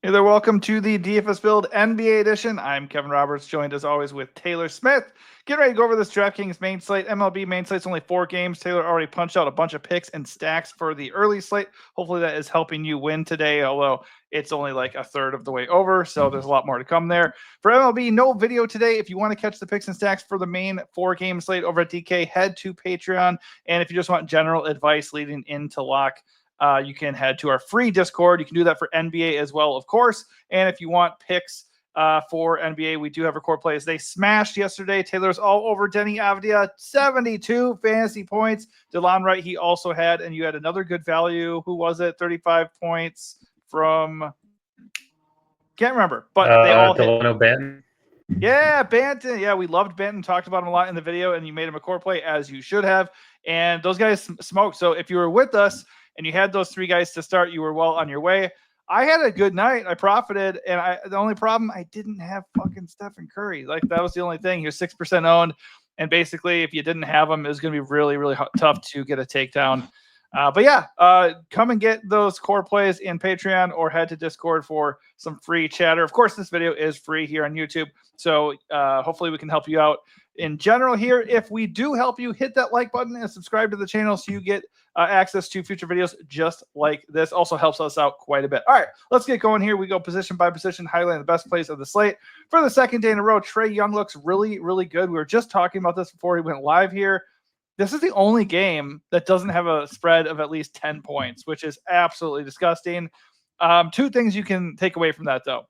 Hey there, welcome to the DFS Build NBA edition. I'm Kevin Roberts, joined as always with Taylor Smith. Get ready to go over this DraftKings main slate. MLB main slate's only 4 games. Taylor already punched out a bunch of picks and stacks for the early slate. Hopefully that is helping you win today, although it's only like a third of the way over, so there's a lot more to come there. For MLB, no video today. If you want to catch the picks and stacks for the main 4-game slate over at DK, head to Patreon. And if you just want general advice leading into lock, you can head to our free Discord. You can do that for NBA as well, of course. And if you want picks for NBA, we do have record plays. They smashed yesterday. Taylor's all over Denny Avdia, 72 fantasy points. DeLon Wright, he also had, and you had another good value. Who was it? 35 points from, can't remember, but they all hit. Banton. Yeah, Banton. Yeah, we loved Banton. Talked about him a lot in the video, and you made him a core play, as you should have. And those guys smoked. So if you were with us and you had those 3 guys to start, you were well on your way. I had a good night. I profited, and the only problem, I didn't have fucking Stephen Curry. Like, that was the only thing. He was 6% owned, and basically, if you didn't have him, it was going to be really, really tough to get a takedown. But yeah, come and get those core plays in Patreon or head to Discord for some free chatter. Of course, this video is free here on YouTube, so hopefully we can help you out in general here. If we do help you, hit that like button and subscribe to the channel so you get access to future videos just like this. Also helps us out quite a bit. All right, let's get going here. We go position by position, highlighting the best plays of the slate. For the second day in a row, Trae Young looks really, really good. We were just talking about this before he went live here. This is the only game that doesn't have a spread of at least 10 points, which is absolutely disgusting. 2 things you can take away from that, though.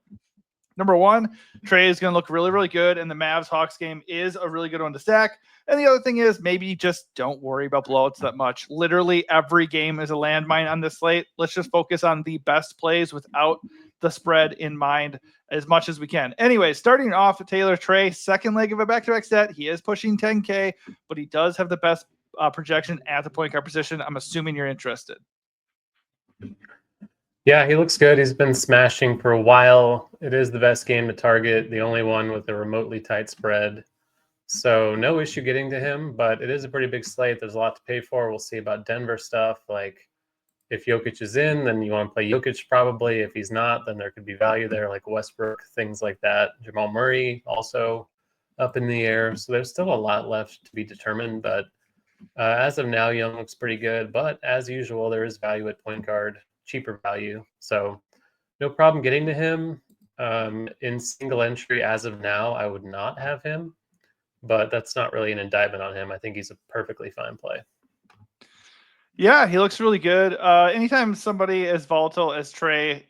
Number 1, Trae is going to look really, really good, and the Mavs-Hawks game is a really good one to stack. And the other thing is maybe just don't worry about blowouts that much. Literally every game is a landmine on this slate. Let's just focus on the best plays without the spread in mind as much as we can. Anyway, starting off with Taylor Trae, second leg of a back-to-back set. He is pushing 10K, but he does have the best projection at the point guard position. I'm assuming you're interested. Yeah, he looks good. He's been smashing for a while. It is the best game to target, the only one with a remotely tight spread. So no issue getting to him, but it is a pretty big slate. There's a lot to pay for. We'll see about Denver stuff. Like, if Jokic is in, then you want to play Jokic probably. If he's not, then there could be value there, like Westbrook, things like that. Jamal Murray also up in the air. So there's still a lot left to be determined. But as of now, Young looks pretty good. But as usual, there is value at point guard, cheaper value. So no problem getting to him. In single entry as of now, I would not have him. But that's not really an indictment on him. I think he's a perfectly fine play. Yeah, he looks really good. Anytime somebody as volatile as Trae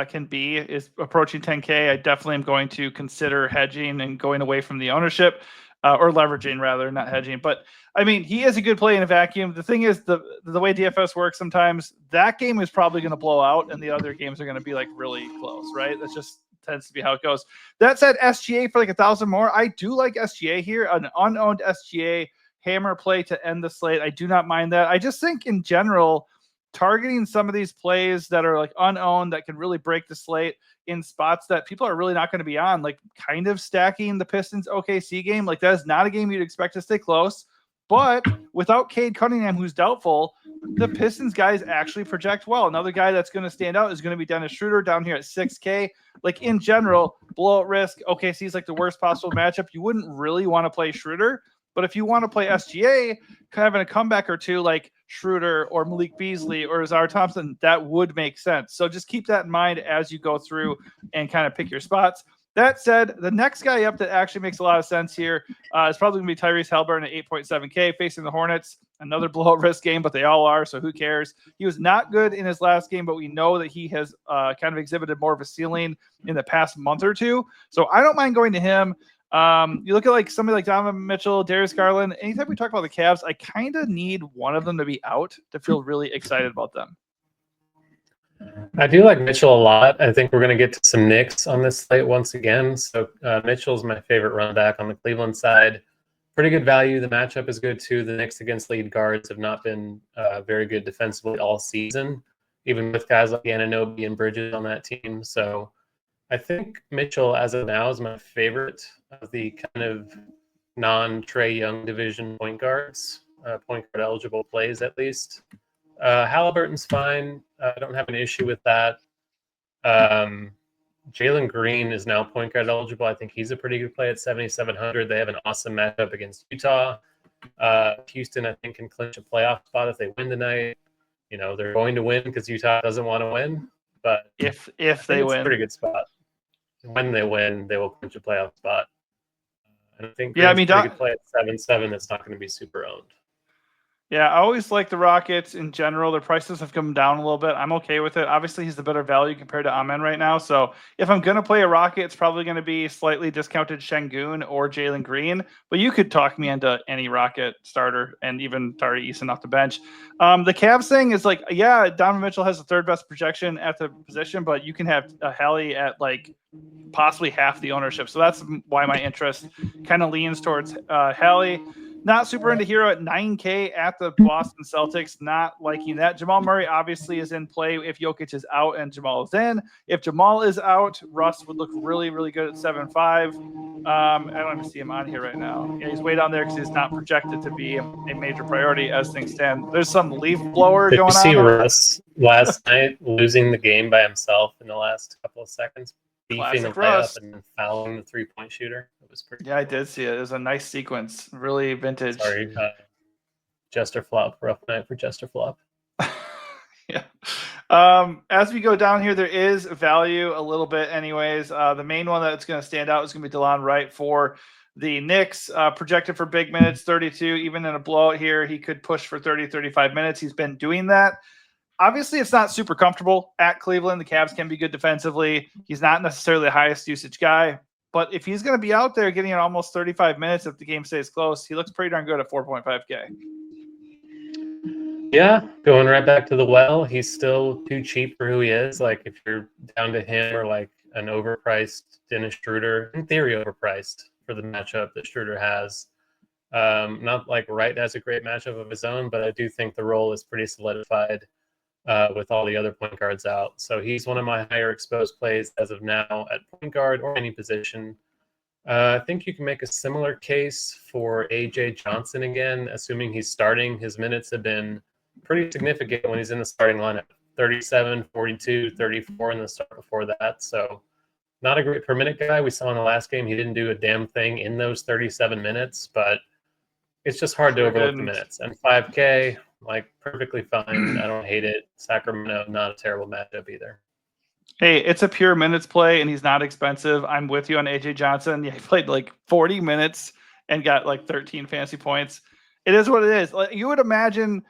can be is approaching 10K, I definitely am going to consider hedging and going away from the ownership or leveraging rather, not hedging. But I mean, he is a good play in a vacuum. The thing is, the way DFS works sometimes, that game is probably going to blow out and the other games are going to be like really close, right? That's just tends to be how it goes. That said, SGA for like 1,000 more. I do like SGA here, an unowned SGA hammer play to end the slate. I do not mind that. I just think in general, targeting some of these plays that are like unowned that can really break the slate in spots that people are really not going to be on, like kind of stacking the Pistons OKC game. Like, that is not a game you'd expect to stay close. But without Cade Cunningham, who's doubtful, the Pistons guys actually project well. Another guy that's going to stand out is going to be Dennis Schroeder down here at 6K. Like, in general, blowout risk, OKC is like the worst possible matchup. You wouldn't really want to play Schroeder. But if you want to play SGA, having a comeback or two like Schroeder or Malik Beasley or Zara Thompson, that would make sense. So just keep that in mind as you go through and kind of pick your spots. That said, the next guy up that actually makes a lot of sense here is probably going to be Tyrese Haliburton at 8.7K facing the Hornets. Another blowout risk game, but they all are, so who cares? He was not good in his last game, but we know that he has kind of exhibited more of a ceiling in the past month or two. So I don't mind going to him. You look at like somebody like Donovan Mitchell, Darius Garland. Anytime we talk about the Cavs, I kind of need one of them to be out to feel really excited about them. I do like Mitchell a lot. I think we're going to get to some Knicks on this slate once again. So Mitchell's my favorite run back on the Cleveland side. Pretty good value. The matchup is good too. The Knicks against lead guards have not been very good defensively all season, even with guys like Anunoby and Bridges on that team. So I think Mitchell, as of now, is my favorite of the kind of non-Trae Young division point guards, point guard eligible plays at least. Halliburton's fine. I don't have an issue with that. Jalen Green is now point guard eligible. I think he's a pretty good play at 7,700. They have an awesome matchup against Utah. Houston, I think, can clinch a playoff spot if they win tonight. They're going to win because Utah doesn't want to win. But if I think they it's win, a pretty good spot. When they win, they will clinch a playoff spot. And I think yeah, I Green's mean, pretty good play at 7-7. That's not going to be super owned. yeah, I always like the Rockets in general. Their prices have come down a little bit. I'm okay with it. Obviously, he's the better value compared to Amen right now. So if I'm going to play a Rocket, it's probably going to be slightly discounted Şengün or Jalen Green. But you could talk me into any Rocket starter and even Tari Eason off the bench. The Cavs thing is like, yeah, Donovan Mitchell has the third best projection at the position, but you can have a Hallie at like possibly half the ownership. So that's why my interest kind of leans towards Hallie. Not super into Hero at 9K at the Boston Celtics. Not liking that. Jamal Murray obviously is in play if Jokic is out and Jamal is in. If Jamal is out, Russ would look really, really good at 7.5. I don't even see him on here right now. Yeah, he's way down there because he's not projected to be a major priority as things stand. There's some leaf blower Did going you see on. Russ last night losing the game by himself in the last couple of seconds? Beefing a Classic layup Russ. and then fouling the three-point shooter. It was pretty. Yeah, I did see it. It was a nice sequence. Really vintage. Sorry, Jester Flop. Rough night for Jester Flop. Yeah. As we go down here, there is value a little bit anyways. The main one that's going to stand out is going to be DeLon Wright for the Knicks, projected for big minutes, 32. Even in a blowout here, he could push for 30, 35 minutes. He's been doing that. Obviously, it's not super comfortable at Cleveland. The Cavs can be good defensively. He's not necessarily the highest usage guy. But if he's going to be out there getting almost 35 minutes if the game stays close, he looks pretty darn good at 4.5K. Yeah, going right back to the well. He's still too cheap for who he is. Like, if you're down to him or like an overpriced Dennis Schroeder, in theory overpriced for the matchup that Schroeder has. Not like Wright has a great matchup of his own, but I do think the role is pretty solidified with all the other point guards out. So he's one of my higher exposed plays as of now at point guard or any position. I think you can make a similar case for AJ Johnson again, assuming he's starting. His minutes have been pretty significant when he's in the starting lineup. 37, 42, 34 in the start before that. So not a great per minute guy. We saw in the last game he didn't do a damn thing in those 37 minutes, but it's just hard to overlook the minutes. And 5K, like, perfectly fine. I don't hate it. Sacramento, not a terrible matchup either. Hey, it's a pure minutes play, and he's not expensive. I'm with you on AJ Johnson. Yeah, he played like 40 minutes and got like 13 fantasy points. It is what it is. Like, you would imagine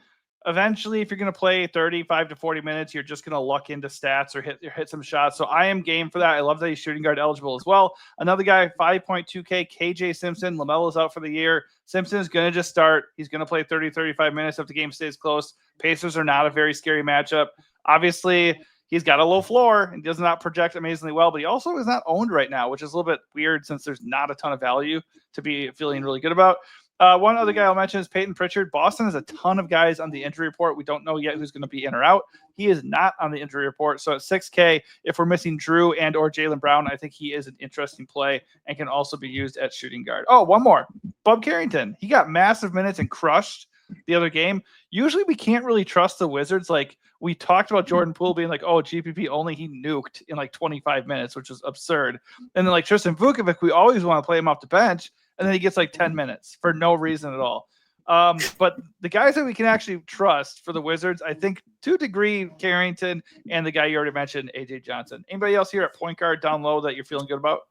eventually if you're going to play 35 to 40 minutes, you're just going to luck into stats or hit some shots. So I am game for that. I love that he's shooting guard eligible as well. Another guy, 5.2K, KJ Simpson. LaMelo's out for the year. Simpson is going to just start. He's going to play 30, 35 minutes if the game stays close. Pacers are not a very scary matchup. Obviously, he's got a low floor and does not project amazingly well, but he also is not owned right now, which is a little bit weird since there's not a ton of value to be feeling really good about. One other guy I'll mention is Peyton Pritchard. Boston has a ton of guys on the injury report. We don't know yet who's going to be in or out. He is not on the injury report. So at 6K, if we're missing Drew and or Jaylen Brown, I think he is an interesting play and can also be used at shooting guard. Oh, one more. Bub Carrington. He got massive minutes and crushed the other game. Usually we can't really trust the Wizards. Like, we talked about Jordan Poole being like, oh, GPP only, he nuked in like 25 minutes, which was absurd. And then like Tristan Vukovic, we always want to play him off the bench, and then he gets like 10 minutes for no reason at all. But the guys that we can actually trust for the Wizards, I think, to a degree, Carrington and the guy you already mentioned, AJ Johnson. Anybody else here at point guard down low that you're feeling good about?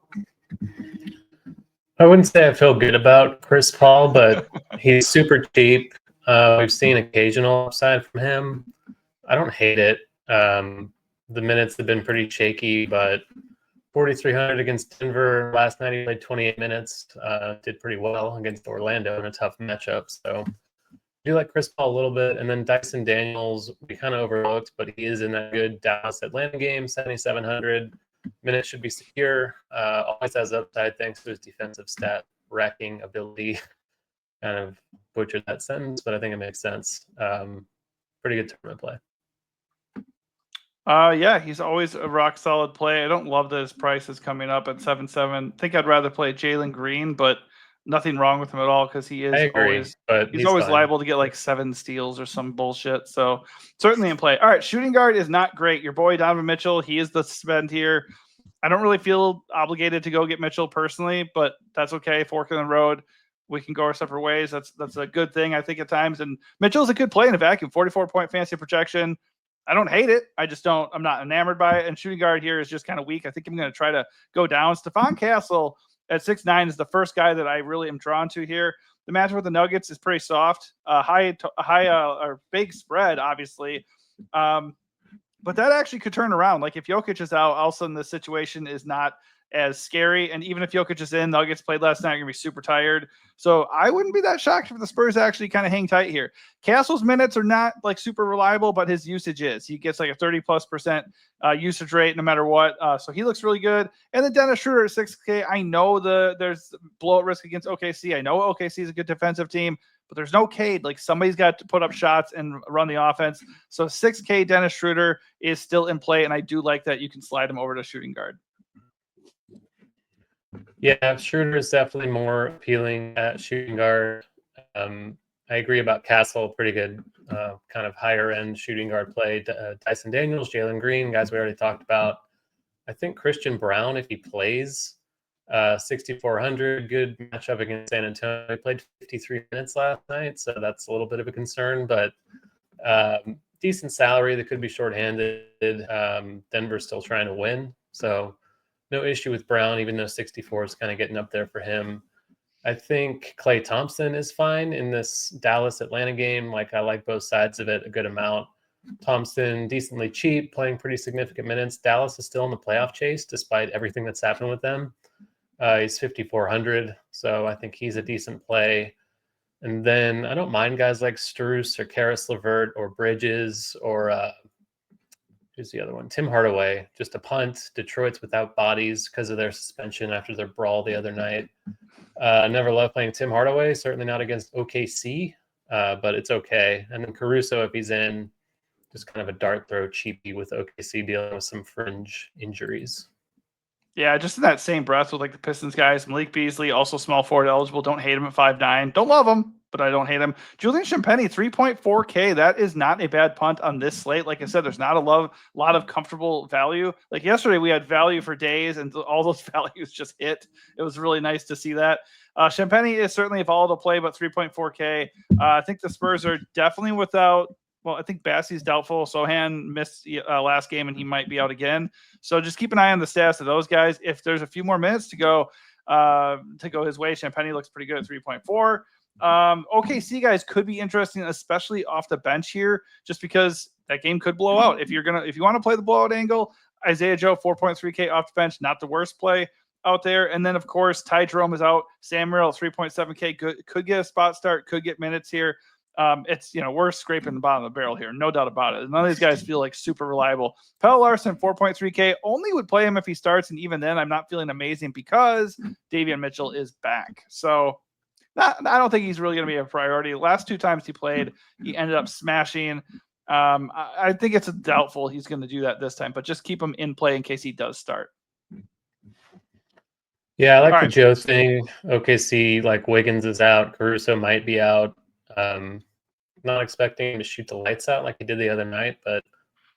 I wouldn't say I feel good about Chris Paul, but he's super cheap. We've seen occasional upside from him. I don't hate it. The minutes have been pretty shaky, but 4,300 against Denver. Last night he played 28 minutes. Did pretty well against Orlando in a tough matchup. So I do like Chris Paul a little bit. And then Dyson Daniels, we kind of overlooked, but he is in that good Dallas-Atlanta game, 7,700. Minutes should be secure. Always has upside thanks to his defensive stat racking ability. Kind of butchered that sentence, but I think it makes sense. Pretty good tournament play. Yeah, he's always a rock solid play. I don't love that his price is coming up at 7.7. I think I'd rather play Jalen Green, but nothing wrong with him at all because he is he's always liable to get like 7 steals or some bullshit. So certainly in play. All right, shooting guard is not great. Your boy Donovan Mitchell, he is the spend here. I don't really feel obligated to go get Mitchell personally, but that's okay. Fork in the road. We can go our separate ways. That's a good thing, I think, at times. And Mitchell's a good play in a vacuum. 44-point fantasy projection. I don't hate it. I'm not enamored by it. And shooting guard here is just kind of weak. I think I'm going to try to go down. Stephon Castle at 6'9" is the first guy that I really am drawn to here. The matchup with the Nuggets is pretty soft. Or big spread, obviously. But that actually could turn around. Like if Jokic is out, all of a sudden the situation is not as scary. And even if Jokic is in, Nuggets played last night, are going to be super tired. So I wouldn't be that shocked if the Spurs actually kind of hang tight here. Castle's minutes are not like super reliable, but his usage is. He gets like a 30+% usage rate no matter what. So he looks really good. And then Dennis Schroeder at 6K. I know there's blowout risk against OKC. I know OKC is a good defensive team, but there's no Cade. Like somebody's got to put up shots and run the offense. So 6K Dennis Schroeder is still in play, and I do like that you can slide him over to shooting guard. Yeah, Schroeder is definitely more appealing at shooting guard. I agree about Castle, pretty good kind of higher end shooting guard play. Dyson Daniels, Jalen Green, guys we already talked about. I think Christian Brown, if he plays, 6,400, good matchup against San Antonio. He played 53 minutes last night, so that's a little bit of a concern, but decent salary that could be shorthanded. Denver's still trying to win, so no issue with Brown, even though 64 is kind of getting up there for him. I think Klay Thompson is fine in this Dallas-Atlanta game. Like, I like both sides of it a good amount. Thompson, decently cheap, playing pretty significant minutes. Dallas is still in the playoff chase, despite everything that's happened with them. He's 5,400, so I think he's a decent play. And then I don't mind guys like Strus or Karis LeVert or Bridges or who's the other one? Tim Hardaway, just a punt. Detroit's without bodies because of their suspension after their brawl the other night. Never loved playing Tim Hardaway, certainly not against OKC, but it's okay. And then Caruso, if he's in, just kind of a dart throw cheapie with OKC dealing with some fringe injuries. Yeah, just in that same breath with like the Pistons guys, Malik Beasley, also small forward eligible. Don't hate him at 5'9". Don't love him, but I don't hate him. Julian Champagnie, 3.4K. That is not a bad punt on this slate. Like I said, there's not a lot of comfortable value. Like yesterday, we had value for days, and all those values just hit. It was really nice to see that. Champagnie is certainly a volatile play, but 3.4K. I think the Spurs are definitely without. Well, I think Bassey's doubtful. Sohan missed last game, and he might be out again. So just keep an eye on the stats of those guys. If there's a few more minutes to go his way, Champagnie looks pretty good at 3.4. OKC guys could be interesting, especially off the bench here, just because that game could blow out. If you want to play the blowout angle, Isaiah Joe 4.3K off the bench, not the worst play out there. And then of course Ty Jerome is out. Sam Merrill 3.7K could get a spot start, could get minutes here. It's, we're scraping the bottom of the barrel here. No doubt about it. None of these guys feel like super reliable. Pelle Larsson, 4.3K, only would play him if he starts. And even then, I'm not feeling amazing because Davion Mitchell is back. So I don't think he's really going to be a priority. The last two times he played, he ended up smashing. I think it's doubtful he's going to do that this time, but just keep him in play in case he does start. Yeah, I like the Joe thing. OKC, like Wiggins is out. Caruso might be out. Not expecting him to shoot the lights out like he did the other night, but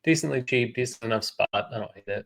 decently cheap, decent enough spot. I don't hate it.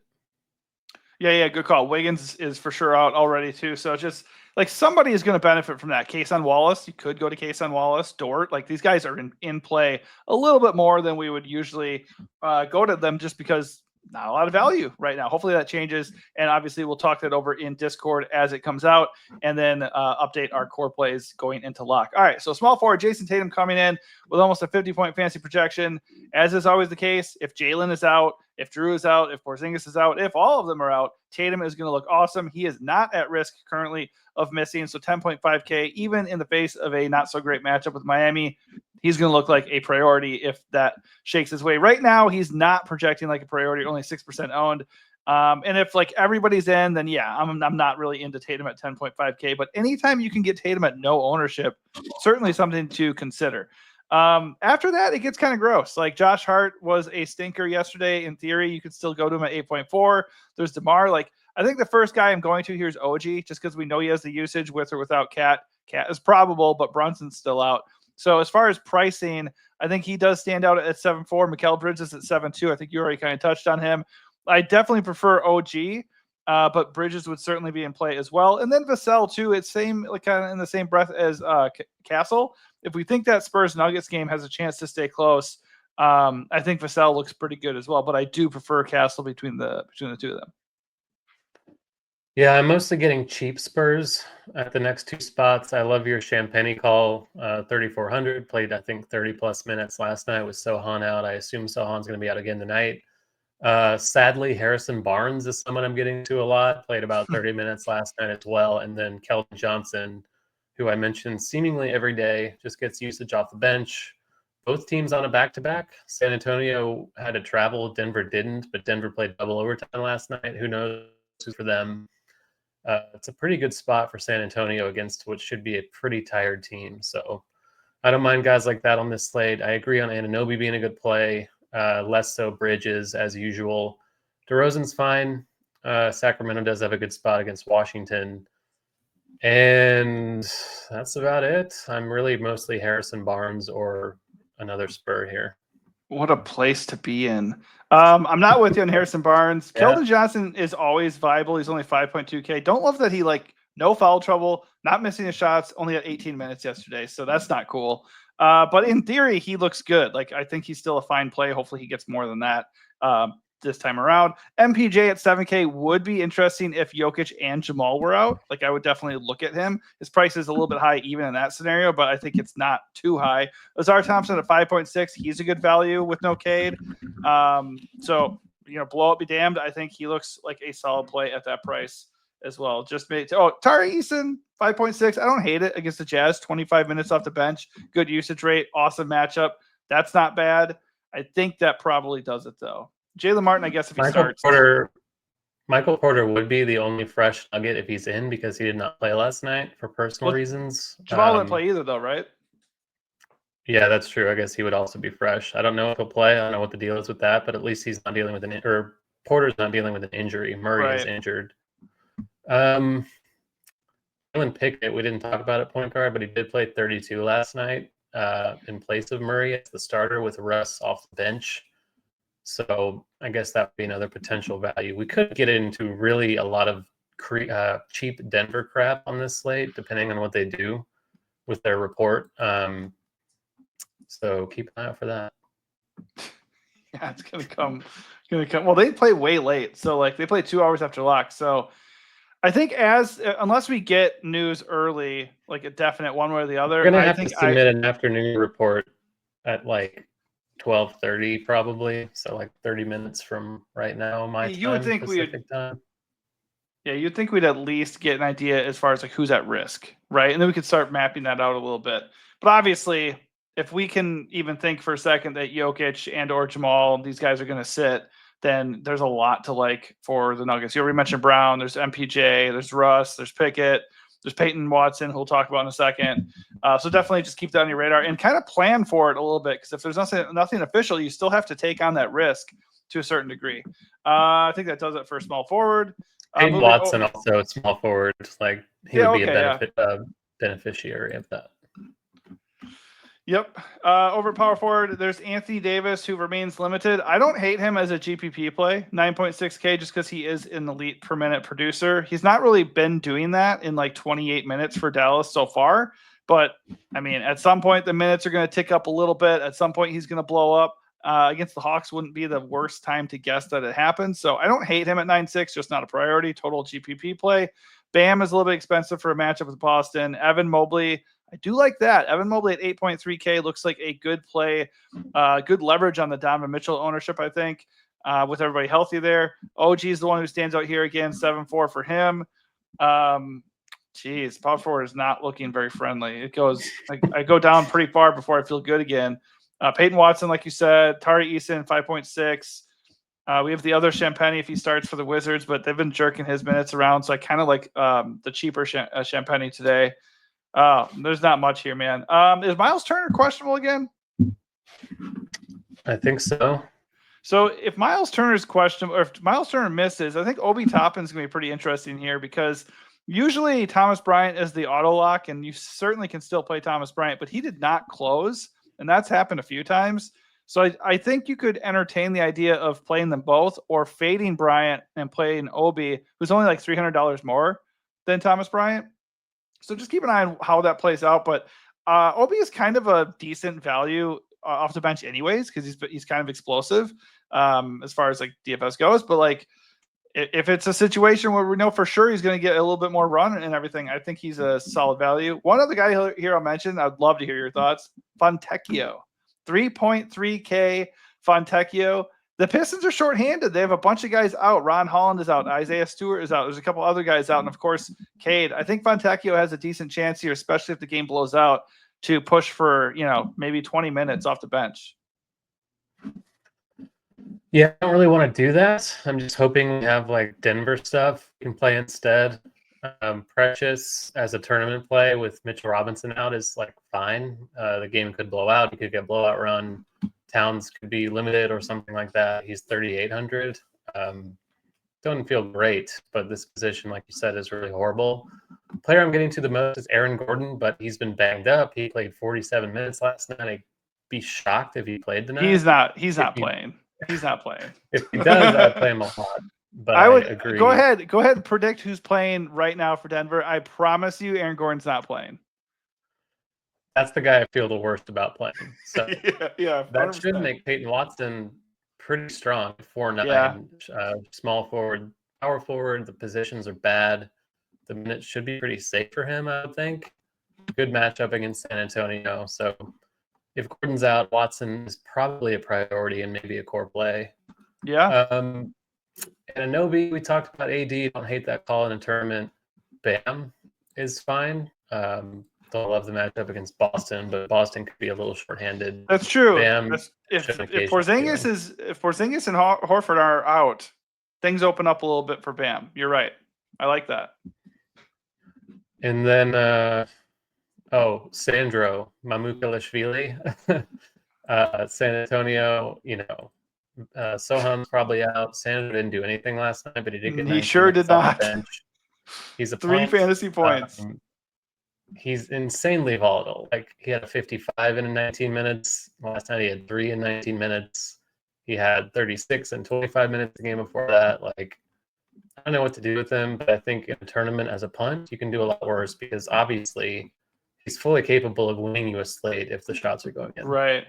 Yeah, good call. Wiggins is for sure out already too. So just like somebody is going to benefit from that. Kason Wallace, you could go to Kason Wallace, Dort. Like these guys are in play a little bit more than we would usually go to them just because not a lot of value right now. Hopefully that changes. And obviously we'll talk that over in Discord as it comes out and then update our core plays going into lock. All right. So small forward, Jason Tatum coming in with almost a 50-point fantasy projection. As is always the case, if Jalen is out, if Drew is out, if Porzingis is out, if all of them are out, Tatum is going to look awesome. He is not at risk currently of missing. So 10.5K, even in the face of a not so great matchup with Miami, he's going to look like a priority if that shakes his way. Right now, he's not projecting like a priority, only 6% owned. And if like everybody's in, then yeah, I'm not really into Tatum at 10.5K. But anytime you can get Tatum at no ownership, certainly something to consider. After that, it gets kind of gross. Like Josh Hart was a stinker yesterday. In theory, you could still go to him at 8.4. There's DeMar. Like I think the first guy I'm going to here is OG, just because we know he has the usage with or without Cat. Cat is probable, but Brunson's still out. So as far as pricing, I think he does stand out at 7.4. Mikal Bridges at 7.2. I think you already kind of touched on him. I definitely prefer OG. but Bridges would certainly be in play as well. And then Vassell too. It's same, like kind of in the same breath as Castle. If we think that Spurs Nuggets game has a chance to stay close, I think Vassell looks pretty good as well. But I do prefer Castle between the two of them. Yeah, I'm mostly getting cheap Spurs at the next two spots. I love your Champagne call, 3,400. Played, I think, 30-plus minutes last night with Sohan out. I assume Sohan's going to be out again tonight. Sadly, Harrison Barnes is someone I'm getting to a lot. Played about 30 minutes last night as well. And then Keldon Johnson, who I mentioned seemingly every day, just gets usage off the bench. Both teams on a back-to-back. San Antonio had to travel. Denver didn't, but Denver played double overtime last night. Who knows who's for them? It's a pretty good spot for San Antonio against what should be a pretty tired team. So I don't mind guys like that on this slate. I agree on Anunoby being a good play. Less so Bridges as usual. DeRozan's fine. Sacramento does have a good spot against Washington. And that's about it. I'm really mostly Harrison Barnes or another Spur here. What a place to be in. I'm not with you on Harrison Barnes. Yeah. Keldon Johnson is always viable. He's only 5.2K. Don't love that he no foul trouble, not missing his shots, only had 18 minutes yesterday. So that's not cool. But in theory, he looks good. I think he's still a fine play. Hopefully he gets more than that this time around. MPJ at 7K would be interesting if Jokic and Jamal were out. I would definitely look at him. His price is a little bit high even in that scenario, but I think it's not too high. Lazar Thompson at 5.6, he's a good value with no Cade. So, blow up be damned. I think he looks like a solid play at that price as well. Tari Eason, 5.6. I don't hate it against the Jazz. 25 minutes off the bench. Good usage rate. Awesome matchup. That's not bad. I think that probably does it, though. Jalen Martin, I guess, if he starts. Michael Porter would be the only fresh Nugget if he's in because he did not play last night for personal reasons. Jamal didn't play either, though, right? Yeah, that's true. I guess he would also be fresh. I don't know if he'll play. I don't know what the deal is with that, but at least he's not dealing with Porter's not dealing with an injury. Murray is injured. Dylan Pickett, we didn't talk about it point guard, but he did play 32 last night in place of Murray as the starter with Russ off the bench. So I guess that would be another potential value. We could get into really a lot of cheap Denver crap on this slate, depending on what they do with their report. So keep an eye out for that. Yeah, it's gonna come. Well, they play way late, so they play 2 hours after lock. So I think unless we get news early, a definite one way or the other, we're gonna have to submit an afternoon report at 12:30 probably, so 30 minutes from right now you would think time. Yeah, you'd think we'd at least get an idea as far as who's at risk, right? And then we could start mapping that out a little bit. But obviously, if we can even think for a second that Jokic and or Jamal, these guys are going to sit, then there's a lot to like for the Nuggets. You already mentioned Brown, there's MPJ, there's Russ, there's Pickett, there's Peyton Watson, who we'll talk about in a second. So definitely just keep that on your radar and kind of plan for it a little bit, because if there's nothing official, you still have to take on that risk to a certain degree. I think that does it for small forward. Peyton Watson also small forward, he would be a beneficiary of that. Yep. Over power forward, there's Anthony Davis, who remains limited. I don't hate him as a GPP play, 9.6K, just because he is an elite per minute producer. He's not really been doing that in 28 minutes for Dallas so far. But, I mean, at some point, the minutes are going to tick up a little bit. At some point, he's going to blow up. Against the Hawks wouldn't be the worst time to guess that it happens. So I don't hate him at 9.6, just not a priority. Total GPP play. Bam is a little bit expensive for a matchup with Boston. Evan Mobley, I do like that. Evan Mobley at 8.3K looks like a good play, good leverage on the Donovan Mitchell ownership, I think, with everybody healthy there. OG is the one who stands out here again, 7.4 for him. Power forward is not looking very friendly. It goes, I go down pretty far before I feel good again. Peyton Watson, like you said, Tari Eason, 5.6. We have the other Champagne if he starts for the Wizards, but they've been jerking his minutes around, so I kind of like the cheaper Champagne today. There's not much here, man. Is Miles Turner questionable again? I think so. So if Miles Turner's questionable, or if Miles Turner misses, I think Obi Toppin's going to be pretty interesting here, because usually Thomas Bryant is the auto lock, and you certainly can still play Thomas Bryant, but he did not close, and that's happened a few times. So I think you could entertain the idea of playing them both or fading Bryant and playing Obi, who's only like $300 more than Thomas Bryant. So just keep an eye on how that plays out. But Obi is kind of a decent value off the bench anyways, because he's kind of explosive as far as like DFS goes. But like if it's a situation where we know for sure he's going to get a little bit more run and everything, I think he's a solid value. One other guy here I'll mention, I'd love to hear your thoughts. Fontecchio, 3.3K Fontecchio. The Pistons are shorthanded. They have a bunch of guys out. Ron Holland is out. Isaiah Stewart is out. There's a couple other guys out. And, of course, Cade. I think Fontecchio has a decent chance here, especially if the game blows out, to push for, maybe 20 minutes off the bench. Yeah, I don't really want to do that. I'm just hoping we have like Denver stuff we can play instead. Precious as a tournament play with Mitchell Robinson out is like fine. The game could blow out. He could get blowout run. Towns could be limited or something like that. He's 3,800. Don't feel great, but this position, like you said, is really horrible. The player I'm getting to the most is Aaron Gordon, but he's been banged up. He played 47 minutes last night. I'd be shocked if he played tonight. He's not playing. He's not playing. If he does, I'd play him a lot. But I would agree. Go ahead and predict who's playing right now for Denver. I promise you, Aaron Gordon's not playing. That's the guy I feel the worst about playing. So yeah, that should make Peyton Watson pretty strong. 4'9", small forward, power forward. The positions are bad. The minutes should be pretty safe for him, I would think. Good matchup against San Antonio. So if Gordon's out, Watson is probably a priority and maybe a core play. Yeah. And Anunoby, we talked about AD. Don't hate that call in a tournament. Bam is fine. Don't love the matchup against Boston, but Boston could be a little shorthanded. That's true. Bam, if Porzingis and Horford are out, things open up a little bit for Bam. You're right. I like that. And then Sandro Mamukelashvili, San Antonio. Sohan's probably out. Sandro didn't do anything last night, but he did get. He sure did not. He's a 3 fantasy points. He's insanely volatile. Like he had a 55 in 19 minutes. Last night he had 3 in 19 minutes. He had 36 in 25 minutes the game before that. Like I don't know what to do with him, but I think in a tournament as a punt, you can do a lot worse because obviously he's fully capable of winning you a slate if the shots are going in. Right.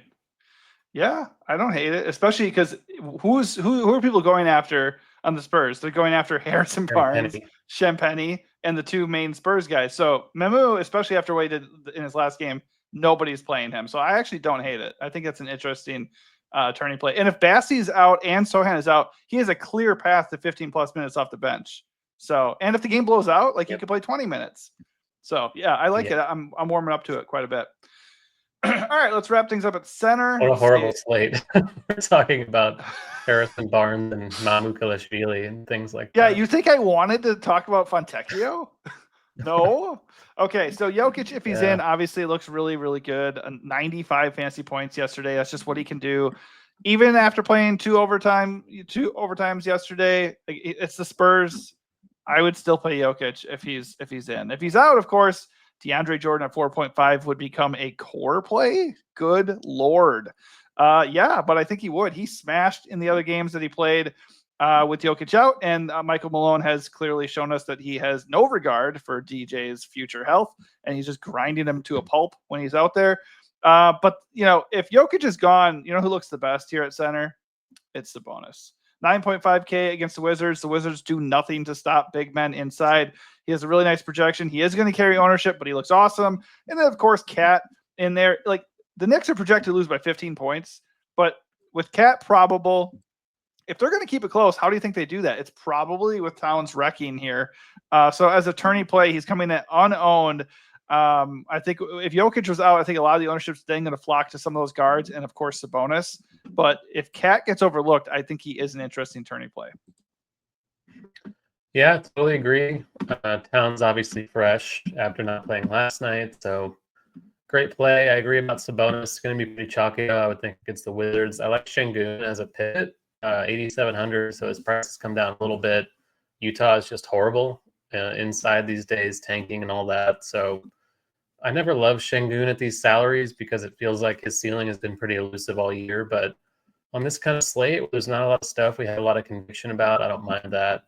Yeah, I don't hate it, especially because who are people going after on the Spurs? They're going after Harrison Barnes, Shampenny, and the two main Spurs guys. So Memu, especially after what he did in his last game, nobody's playing him. So I actually don't hate it. I think that's an interesting turning play. And if Bassey's out and Sohan is out, he has a clear path to 15 plus minutes off the bench. So, and if the game blows out, like he could play 20 minutes. So yeah, I like it. I'm warming up to it quite a bit. All right, let's wrap things up at center. What a horrible slate. We're talking about Harrison Barnes and Mamukelashvili and things like that. Yeah, you think I wanted to talk about Fontecchio? No? Okay, so Jokic, if he's in, obviously looks really, really good. 95 fantasy points yesterday. That's just what he can do. Even after playing two overtimes yesterday, it's the Spurs. I would still play Jokic if he's in. If he's out, of course, DeAndre Jordan at 4.5 would become a core play. Good Lord. But I think he would. He smashed in the other games that he played with Jokic out, and Michael Malone has clearly shown us that he has no regard for DJ's future health, and he's just grinding him to a pulp when he's out there. But if Jokic is gone, who looks the best here at center? It's Sabonis. 9.5K against the Wizards. The Wizards do nothing to stop big men inside. He has a really nice projection. He is going to carry ownership, but he looks awesome. And then, of course, Cat in there. Like, the Knicks are projected to lose by 15 points, but with Cat probable, if they're going to keep it close, how do you think they do that? It's probably with Towns wrecking here. So as a tourney play, he's coming in unowned. I think if Jokic was out, I think a lot of the ownership's then going to flock to some of those guards and, of course, Sabonis. But if Cat gets overlooked, I think he is an interesting tourney play. Yeah, totally agree. Towns obviously fresh after not playing last night, so great play. I agree about Sabonis. It's going to be pretty chalky, I would think, against the Wizards. I like Şengün as a pivot, 8,700, so his price has come down a little bit. Utah is just horrible inside these days, tanking and all that. So I never loved Şengün at these salaries because it feels like his ceiling has been pretty elusive all year. But on this kind of slate, where there's not a lot of stuff we have a lot of conviction about, I don't mind that.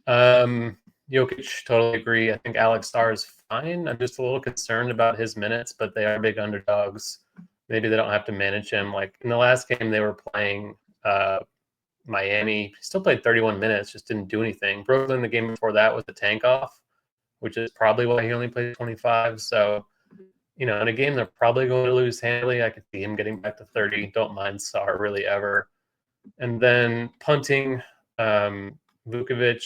Jokic, totally agree. I think Alex Starr is fine. I'm just a little concerned about his minutes, but they are big underdogs. Maybe they don't have to manage him. Like in the last game, they were playing Miami. He still played 31 minutes, just didn't do anything. Brooklyn, the game before that, was the tank off, which is probably why he only played 25. So, in a game they're probably going to lose handily, I could see him getting back to 30. Don't mind Starr really ever. And then punting, Vukovic,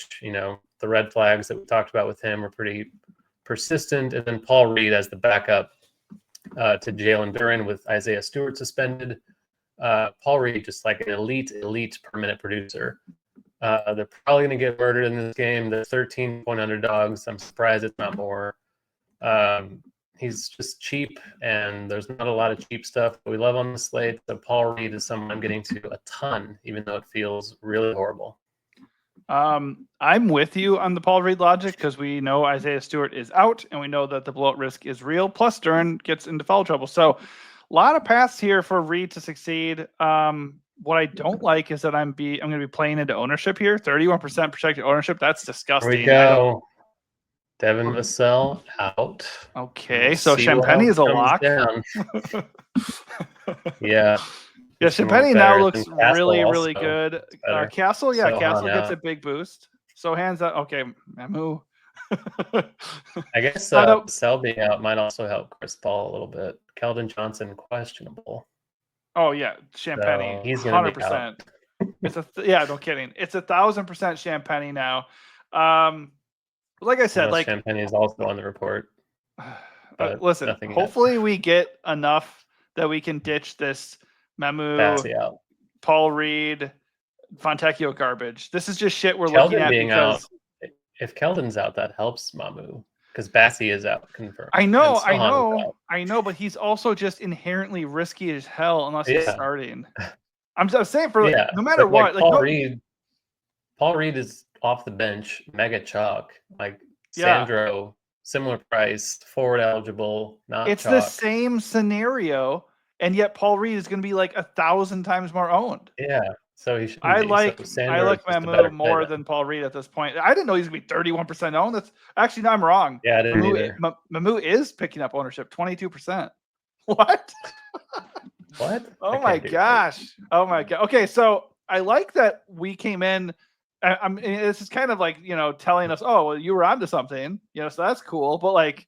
the red flags that we talked about with him are pretty persistent. And then Paul Reed as the backup to Jalen Duren with Isaiah Stewart suspended. Paul Reed, just like an elite per minute producer. They're probably going to get murdered in this game. They're 13-point underdogs. I'm surprised it's not more. He's just cheap, and there's not a lot of cheap stuff that we love on the slate. So Paul Reed is someone I'm getting to a ton, even though it feels really horrible. I'm with you on the Paul Reed logic because we know Isaiah Stewart is out, and we know that the blowout risk is real. Plus, Duren gets into foul trouble. So a lot of paths here for Reed to succeed. What I don't like is that I'm going to be playing into ownership here. 31% projected ownership. That's disgusting. Here we go. Devin Vassell out. Okay, so Champagny is a lock. Yeah. Yeah, Champagny now looks really good. Castle, Castle gets a big boost. So hands up. Okay, Mamu. I guess Vassell being out might also help Chris Paul a little bit. Keldon Johnson, questionable. Oh, yeah, Champagny. So he's going to be out. It's no kidding. It's 1,000% Champagny now. Like I said, Champagny is also on the report. Listen, hopefully we get enough that we can ditch this Mamu, Paul Reed, Fontecchio garbage. This is just shit we're looking at because if Keldon's out, that helps Mamu because Bassie is out confirmed. I know, but he's also just inherently risky as hell unless he's starting. I'm saying no matter what, Paul Reed is off the bench, mega chalk. Like Sandro, similar price, forward eligible, not it's chalk. The same scenario, and yet Paul Reed is going to be like 1,000 times more owned. Yeah, so he should. I like Mamu more than Paul Reed at this point. I didn't know he's going to be 31% owned. That's actually, no, I'm wrong. Yeah, I didn't either. Mamu is picking up ownership, 22%. What? What? Oh my gosh. Oh my god. Okay, so I like that we came in. This is kind of like, telling us, oh, well, you were onto something, so that's cool. But like,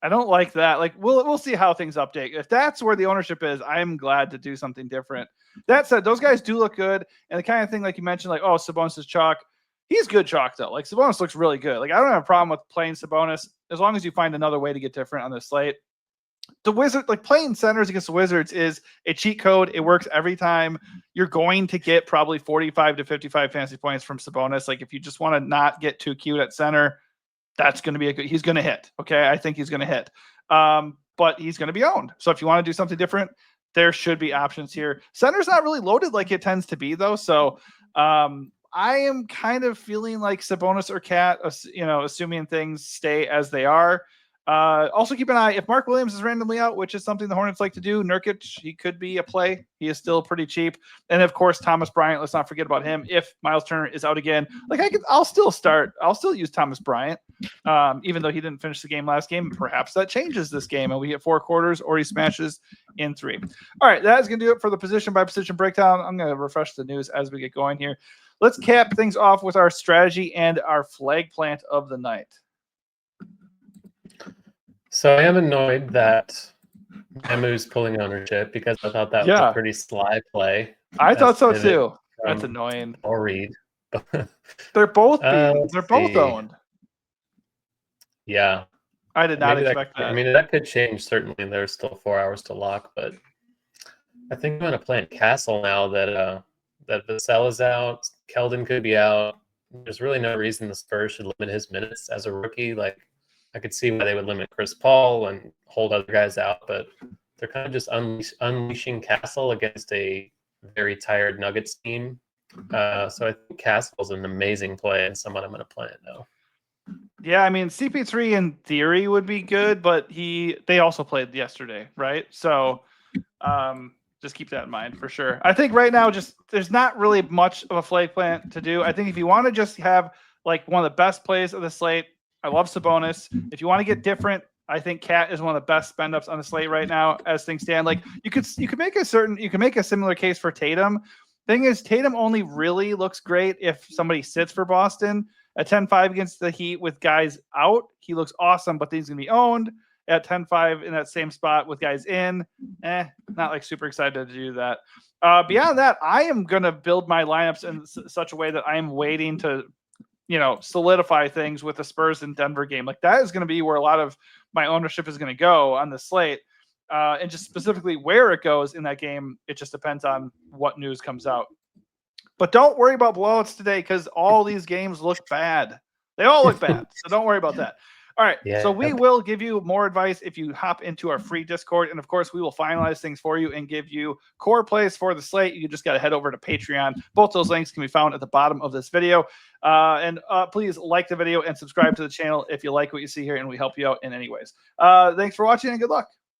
I don't like that. Like, we'll see how things update. If that's where the ownership is, I'm glad to do something different. That said, those guys do look good, and the kind of thing like you mentioned, like, oh, Sabonis is chalk. He's good chalk though. Like Sabonis looks really good. Like I don't have a problem with playing Sabonis as long as you find another way to get different on the slate. The Wizard, like playing centers against the Wizards, is a cheat code. It works every time. You're going to get probably 45 to 55 fantasy points from Sabonis. Like if you just want to not get too cute at center, that's going to be he's going to hit. Okay. I think he's going to hit. But he's going to be owned. So if you want to do something different, there should be options here. Center's not really loaded like it tends to be though. So I am kind of feeling like Sabonis or Cat, assuming things stay as they are. Also keep an eye if Mark Williams is randomly out, which is something the Hornets like to do. Nurkic, he could be a play. He is still pretty cheap. And of course, Thomas Bryant, let's not forget about him. If Miles Turner is out again, I'll still use Thomas Bryant. Even though he didn't finish the game last game, perhaps that changes this game and we get 4 quarters or he smashes in 3. All right. That is going to do it for the position by position breakdown. I'm going to refresh the news as we get going here. Let's cap things off with our strategy and our flag plant of the night. So I am annoyed that Mamu's pulling ownership because I thought that was a pretty sly play. I thought so too. That's annoying. Or Reed. They're both owned. Yeah. I did not expect that. I mean, that could change certainly. There's still 4 hours to lock, but I think I'm going to play in Castle now that Vassell is out. Keldon could be out. There's really no reason the Spurs should limit his minutes as a rookie. Like, I could see why they would limit Chris Paul and hold other guys out, but they're kind of just unleashing Castle against a very tired Nuggets team. So I think Castle's an amazing play and someone I'm going to play it now. Yeah, I mean CP3 in theory would be good, but they also played yesterday, right? So just keep that in mind for sure. I think right now just there's not really much of a flag plant to do. I think if you want to just have like one of the best plays of the slate, I love Sabonis. If you want to get different, I think Cat is one of the best spend ups on the slate right now as things stand. Like you could make a similar case for Tatum. Thing is, Tatum only really looks great if somebody sits for Boston at 10-5 against the Heat with guys out. He looks awesome, but he's going to be owned at 10-5 in that same spot with guys in. Not like super excited to do that. Beyond that, I am going to build my lineups in such a way that I am waiting to, solidify things with the Spurs and Denver game. Like that is going to be where a lot of my ownership is going to go on the slate. And just specifically where it goes in that game, it just depends on what news comes out. But don't worry about blowouts today because all these games look bad. They all look bad. So don't worry about that. All right. Yeah. So we will give you more advice if you hop into our free Discord. And of course, we will finalize things for you and give you core plays for the slate. You just got to head over to Patreon. Both those links can be found at the bottom of this video. And please like the video and subscribe to the channel if you like what you see here and we help you out in any ways. Thanks for watching and good luck.